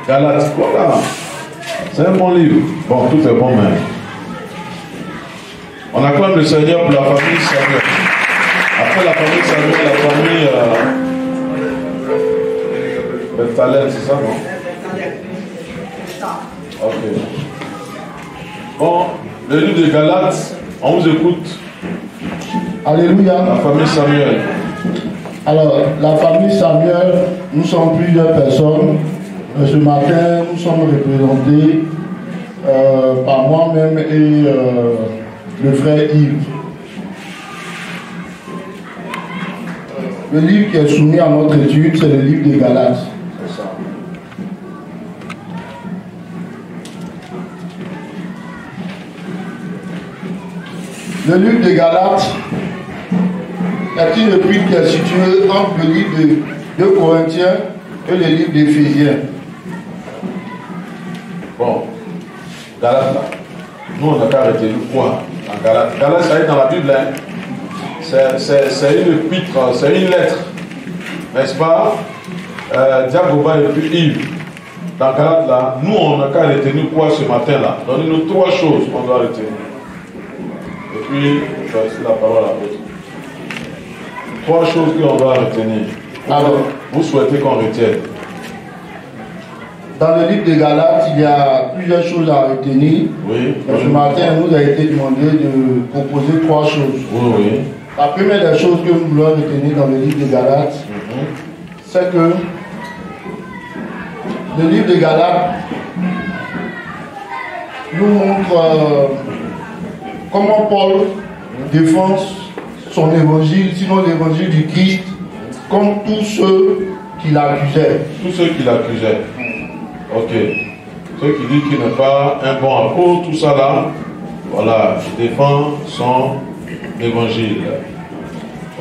Galates, voilà. C'est un bon livre. Bon, tout est bon, mais on acclame le Seigneur pour la famille Samuel. Après la famille Samuel, la famille Bethsalel, c'est ça, non? Ok. Bon, le livre de Galates, on vous écoute. Alléluia. La famille Samuel. Alors, la famille Samuel, nous sommes plusieurs personnes. Ce matin, nous sommes représentés par moi-même et le frère Yves. Le livre qui est soumis à notre étude, c'est le livre des Galates. C'est ça. Le livre des Galates est une épître qui est située entre le livre de Corinthiens et le livre d'Éphésiens. Bon, Galates là. Nous on n'a qu'à arrêter le quoi en Galates. Galates, ça est dans la Bible, hein. C'est une épître, c'est une lettre, n'est-ce pas? Diagoba et puis Yves. Dans Galates là, nous on n'a qu'à retenir quoi ce matin là? Donnez-nous trois choses qu'on doit retenir. Et puis, je vais laisser la parole à l'autre. Trois choses qu'on doit retenir. Alors, vous souhaitez qu'on retienne? Dans le livre de Galates, il y a plusieurs choses à retenir. Oui. Ce matin, il nous a été demandé de proposer trois choses. Oui, oui. La première des choses que nous voulons retenir dans le livre de Galates, c'est que le livre de Galates nous montre comment Paul défend son évangile, sinon l'évangile du Christ, comme tous ceux qui l'accusaient. Tous ceux qui l'accusaient. Ok. Ceux qui disent qu'il n'est pas un bon apôtre, tout ça là, voilà, il défend son évangile.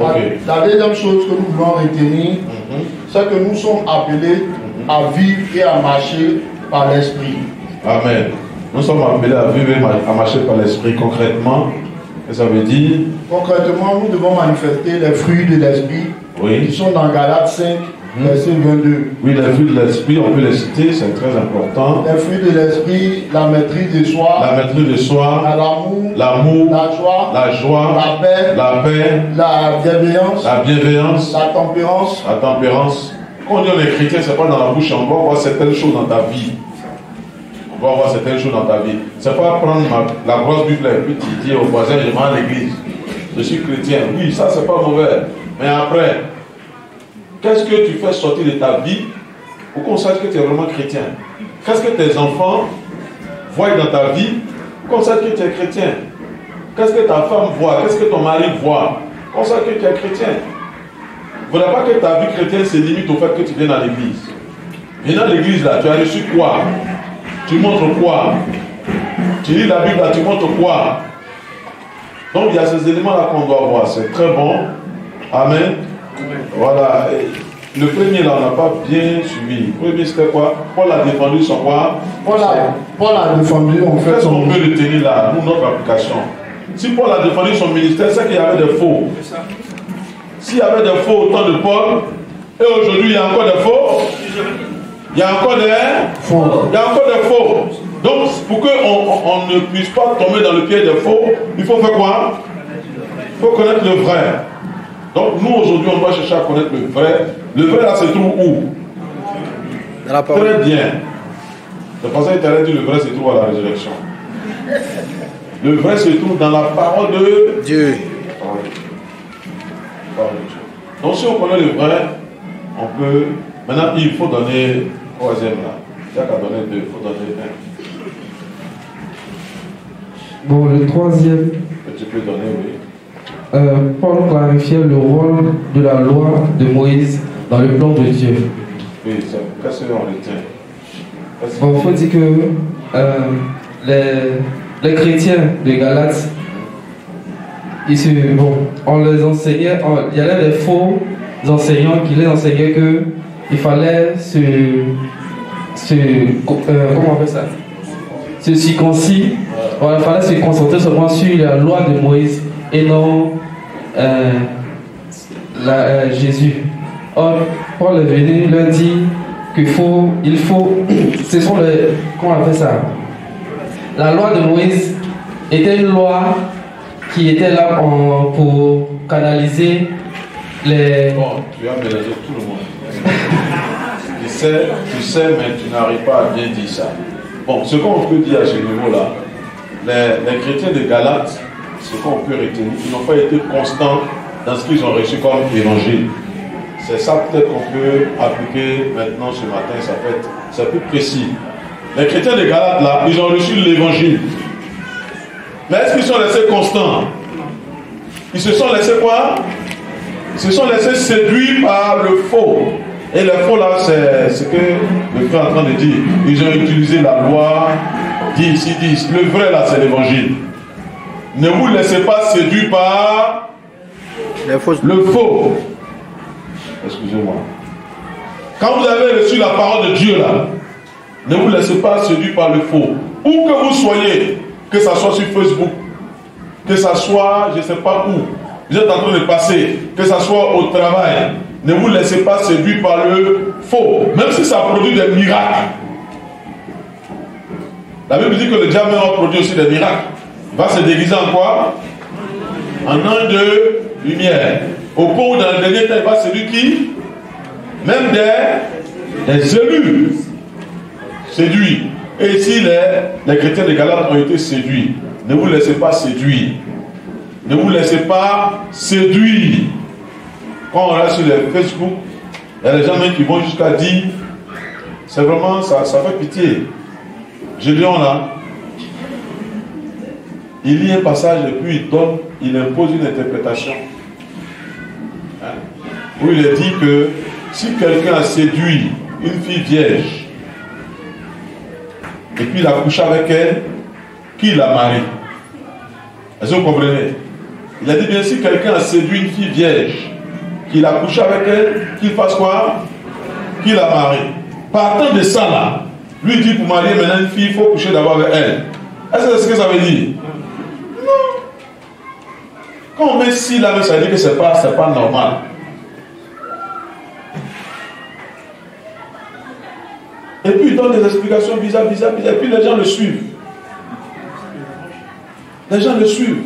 Ok. La deuxième chose que nous voulons retenir, c'est que nous sommes appelés à vivre et à marcher par l'esprit. Amen. Nous sommes appelés à vivre et à marcher par l'esprit concrètement. Et ça veut dire? Concrètement, nous devons manifester les fruits de l'esprit qui sont dans Galates 5, verset 22. Oui, les fruits de l'esprit, on peut les citer, c'est très important. Les fruits de l'esprit, la maîtrise de soi, la maîtrise de soi, l'amour, la joie, la paix, la bienveillance, la tempérance. Quand on dit on est chrétien, c'est pas dans la bouche, on va voir certaines choses dans ta vie. On va voir certaines choses dans ta vie. C'est pas prendre la grosse Bible et puis tu dis au voisin, je vais à l'église. Je suis chrétien. Oui, ça c'est pas mauvais. Mais après, qu'est-ce que tu fais sortir de ta vie pour qu'on sache que tu es vraiment chrétien? Qu'est-ce que tes enfants voient dans ta vie pour qu'on sache que tu es chrétien? Qu'est-ce que ta femme voit? Qu'est-ce que ton mari voit? Qu'on sache que tu es chrétien. Il ne faudrait pas que ta vie chrétienne se limite au fait que tu viennes à l'église. Viens à l'église là, tu as reçu quoi? Tu montres quoi? Tu lis la Bible là, tu montres quoi? Donc il y a ces éléments là qu'on doit voir. C'est très bon. Amen. Voilà. Le premier là, on n'a pas bien suivi. Le premier c'était quoi? Paul a défendu son quoi? Paul a défendu en fait. Qu'est-ce qu'on peut retenir là, nous, notre application? Si Paul a défendu son ministère, c'est qu'il y avait des faux. S'il y avait des faux au temps de Paul, et aujourd'hui il y a encore des faux, il y a encore des faux. Il y a encore des faux. Donc pour qu'on ne puisse pas tomber dans le piège des faux, il faut faire quoi? Il faut connaître le vrai. Donc nous aujourd'hui on doit chercher à connaître le vrai. Le vrai là se trouve où? Dans la parole. Très bien. Le pasteur Internet dit le vrai se trouve à la résurrection. Le vrai se trouve dans la parole de Dieu. Donc si on connaît le vrai, on peut. Maintenant il faut donner troisième là. Il n'y a qu'à donner deux, il faut donner un. Bon, le troisième. Que tu peux donner, oui. Paul clarifiait le rôle de la loi de Moïse dans le plan de Dieu. Oui, qu'est-ce qu'on retient? Bon, il faut dire que les chrétiens de Galates, on les enseignait, il y avait des faux enseignants qui les enseignaient qu'il fallait comment on appelle ça? Se circoncis. Voilà, il fallait se concentrer seulement sur la loi de Moïse et non Jésus. Or, Paul est venu leur dire ce sont les, comment on appelle ça? La loi de Moïse était une loi qui était là pour canaliser les... Bon, tu as mélangé tout le monde. tu sais, mais tu n'arrives pas à bien dire ça. Bon, ce qu'on peut dire à ce niveau-là, les chrétiens de Galates, ce qu'on peut retenir, ils n'ont pas été constants dans ce qu'ils ont reçu comme évangile. C'est ça peut-être qu'on peut appliquer maintenant ce matin, c'est plus précis. Les chrétiens de Galates, là, ils ont reçu l'évangile. Mais est-ce qu'ils sont restés constants? Ils se sont laissés quoi? Ils se sont laissés séduits par le faux. Et le faux là, c'est ce que le frère est en train de dire. Ils ont utilisé la loi, dit ici, dit. Le vrai là, c'est l'évangile. Ne vous laissez pas séduire par le faux. Excusez-moi. Quand vous avez reçu la parole de Dieu là, ne vous laissez pas séduire par le faux. Où que vous soyez, que ce soit sur Facebook, que ce soit, je ne sais pas où, vous êtes en train de passer, que ce soit au travail, ne vous laissez pas séduire par le faux, même si ça produit des miracles. La Bible dit que le diable a produit aussi des miracles. Il va se déguiser en quoi? En ange de lumière. Au point où dans le dernier temps, il va séduire qui? Même des élus séduits. Et ici, les chrétiens de Galates ont été séduits. Ne vous laissez pas séduire. Ne vous laissez pas séduire. Quand on regarde sur les Facebook, il y a des gens même qui vont jusqu'à dire, c'est vraiment, ça fait pitié. Gédéon là, il lit un passage et puis il impose une interprétation. Hein? Où il est dit que si quelqu'un a séduit une fille vierge, et puis il a couché avec elle, qui l'a mariée? Est-ce que vous comprenez? Il a dit bien, si quelqu'un a séduit une fille vierge, qu'il a couché avec elle, qu'il fasse quoi? Qu'il la marie. Partant de ça là, lui dit pour marier maintenant une fille, il faut coucher d'abord avec elle. Est-ce que c'est ce que ça veut dire? Non. Quand on met si là, ça veut dire que c'est pas normal. Et puis il donne des explications bizarres, et puis les gens le suivent. Les gens le suivent.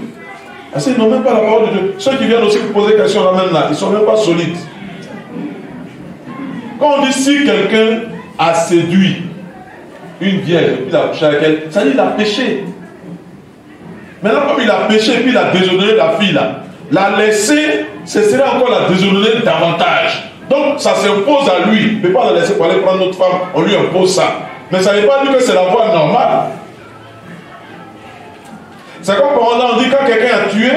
Parce qu'ils n'ont même pas la parole de Dieu. Ceux qui viennent aussi vous poser des questions là même là, ils ne sont même pas solides. Quand on dit si quelqu'un a séduit une vierge et puis il a couché avec elle, ça dit qu'il a péché. Maintenant, comme il a péché et puis il a déshonoré la fille là, la laisser, ce serait encore la déshonorer davantage. Donc ça s'impose à lui. Il ne peut pas la laisser pour aller prendre notre femme, on lui impose ça. Mais ça ne veut pas dire que c'est la voie normale. C'est comme quand on dit quand quelqu'un a tué,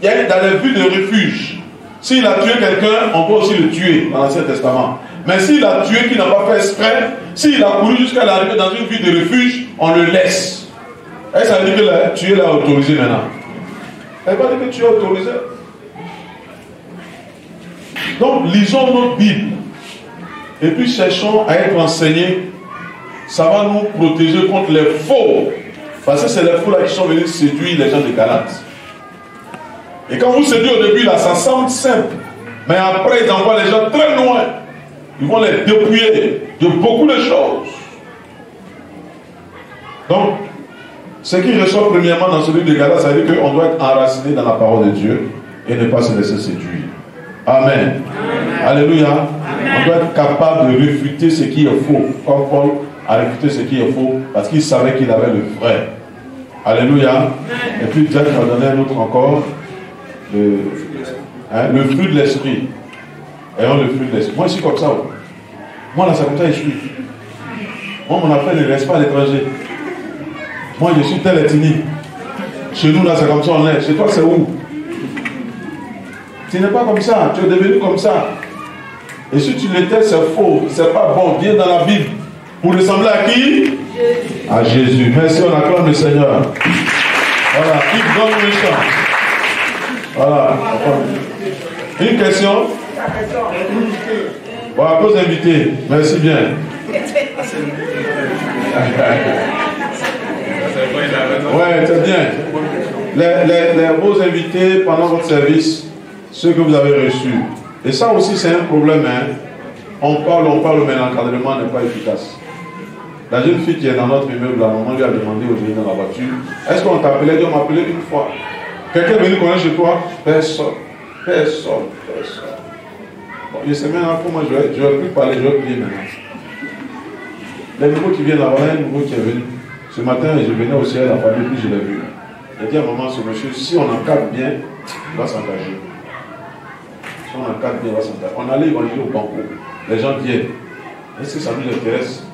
il y a dans les vues de refuge. S'il a tué quelqu'un, on peut aussi le tuer dans l'Ancien Testament. Mais s'il a tué qui n'a pas fait exprès, s'il a couru jusqu'à l'arrivée dans une vue de refuge, on le laisse. Et ça veut dire que tuer l'a autorisé maintenant. Ça veut pas dire que tu es autorisé. Donc lisons notre Bible. Et puis cherchons à être enseignés. Ça va nous protéger contre les faux. Parce que c'est les fous là qui sont venus séduire les gens de Galates. Et quand vous séduisez au début là, ça semble simple. Mais après, ils envoient les gens très loin. Ils vont les dépouiller de beaucoup de choses. Donc, ce qui ressort premièrement dans ce livre de Galates, ça veut dire qu'on doit être enraciné dans la parole de Dieu et ne pas se laisser séduire. Amen. Alléluia. Amen. On doit être capable de réfuter ce qui est faux. Comme Paul a réfuté ce qui est faux parce qu'il savait qu'il avait le vrai. Alléluia. Amen. Et puis Jacques m'a donné un autre encore. Le fruit de l'esprit. Ayons le fruit de l'esprit. Moi je suis comme ça. Moi là c'est comme ça que je suis. Moi mon affaire ne reste pas à l'étranger. Moi je suis tel ethnie. Chez nous là c'est comme ça on est. Chez toi c'est où? Tu n'es pas comme ça, tu es devenu comme ça. Et si tu l'étais, c'est faux, c'est pas bon. Viens dans la Bible. Pour ressembler à qui? Jésus. À Jésus. Merci, on acclame le Seigneur. Voilà, il donne une chance. Voilà. Une question? Voilà, pose invité. Merci bien. Ouais, c'est bien. Vos invités pendant votre service, ceux que vous avez reçus. Et ça aussi, c'est un problème. Hein? On parle, mais l'encadrement n'est pas efficace. La jeune fille qui est dans notre immeuble, la maman lui a demandé aujourd'hui dans la voiture, est-ce qu'on t'appelait? Elle dit, on m'appelait une fois. Quelqu'un est venu connaître chez toi? Personne. Bon, je sais maintenant comment je vais plus parler, je vais prier maintenant. Les nouveaux qui viennent là-bas, il y a un nouveau qui est venu. Ce matin, je venais au ciel, la famille, puis je l'ai vu. J'ai dit à maman, ce monsieur, si on encadre bien, il va s'engager. Si on encadre bien, il va s'engager. On allait évangéliser au banco. Les gens viennent. Est-ce que ça nous intéresse?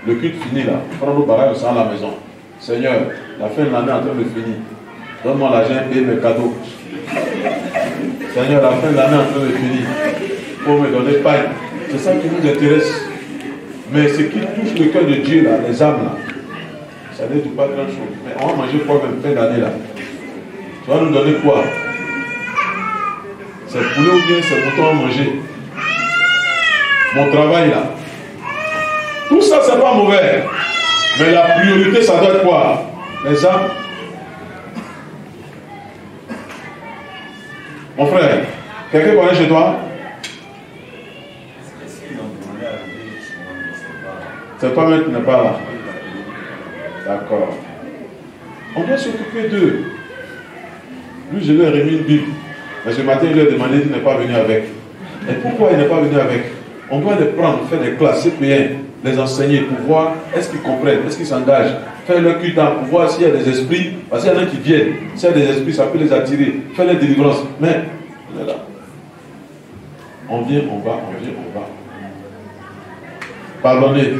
Le culte fini là. Prends nos bagages, on sort à la maison. Seigneur, la fin de l'année est en train de finir. Donne-moi l'argent et paye mes cadeaux. Seigneur, la fin de l'année est en train de finir. Pour me donner paille. C'est ça qui nous intéresse. Mais ce qui touche le cœur de Dieu là, les âmes là, ça ne dit pas grand chose. Mais on va manger quoi même fin d'année là? Tu vas nous donner quoi? C'est poulet ou bien c'est mouton à manger? Mon travail là. Tout ça c'est pas mauvais. Mais la priorité ça doit être quoi? Les âmes. Mon frère, quelqu'un connaît chez toi? C'est toi-même qui n'es pas là. D'accord. On doit s'occuper d'eux. Lui, je lui ai remis une Bible. Mais ce matin, il lui a demandé qu'il n'est pas venu avec. Et pourquoi il n'est pas venu avec? On doit les prendre, faire des classes CP1, les enseigner pour voir est-ce qu'ils comprennent, est-ce qu'ils s'engagent, faire leur culte pour voir s'il y a des esprits, parce qu'il y en a qui viennent. S'il y a des esprits, ça peut les attirer, faire les délivrances. Mais, on est là. On vient, on va. Pardonnez.